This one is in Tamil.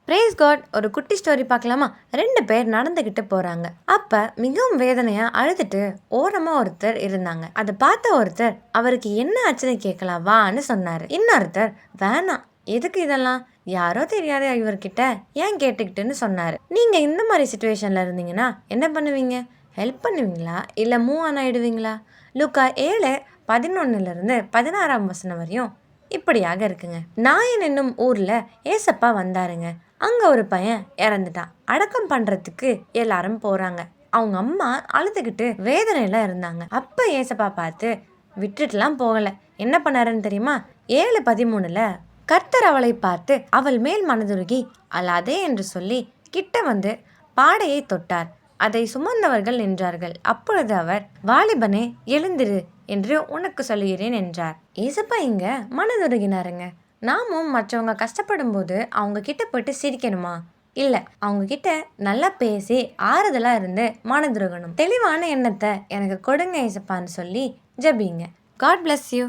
Brace God. ஒரு குட்டி ஸ்டோரி பார்க்கலாமா? 2 பேர் நடந்துகிட்டு போறாங்க. அப்ப மிகவும் வேதனையா அழுதுட்டு ஓரமா ஒருத்தர் இருந்தாங்க. அதை பார்த்த ஒருத்தர் அவருக்கு என்ன ஆச்சுன்னு கேட்கலாம் வான்னு சொன்னாரு. இன்னொருத்தர் வேணாம், எதுக்கு இதெல்லாம், யாரோ தெரியாத இவர்கிட்ட ஏன் கேட்டுக்கிட்டுன்னு சொன்னாரு. நீங்க இந்த மாதிரி சுச்சுவேஷன்ல இருந்தீங்கன்னா என்ன பண்ணுவீங்க? ஹெல்ப் பண்ணுவீங்களா இல்ல மூவ் ஆன் ஆயிடுவீங்களா? லூக்கா 7:11-16 வரையும் இப்படியாக இருக்குங்க. நாயன் என்னும் ஊர்ல ஏசப்பா வந்தாருங்க. அங்க ஒரு பையன் இறந்துட்டான். அடக்கம் பண்றதுக்கு எல்லாரும் போறாங்க. அவங்க அம்மா அழுதுகிட்டு வேதனையில இருந்தாங்க. அப்ப ஏசப்பா பார்த்து விட்டுட்டுலாம் போகல. என்ன பண்ணாருன்னு தெரியுமா? 7:13 கர்த்தர் அவளை பார்த்து அவள் மேல் மனதுருகி அழாதே என்று சொல்லி கிட்ட வந்து பாடையை தொட்டார். அதை சுமந்தவர்கள் நின்றார்கள். அப்பொழுது அவர், வாலிபனே எழுந்திரு என்று உனக்கு சொல்லுகிறேன் என்றார். ஏசப்பா இங்க மனதுருகினாருங்க. நாமும் மற்றவங்க கஷ்டப்படும் போது அவங்க கிட்ட போயிட்டு சிரிக்கணுமா? இல்ல, அவங்க கிட்ட நல்லா பேசி ஆறுதலா இருந்து மனதுருகணும். தெளிவான எண்ணத்தை எனக்கு கொடுங்க ஏசப்பான்னு சொல்லி ஜெபிங்க. God bless you.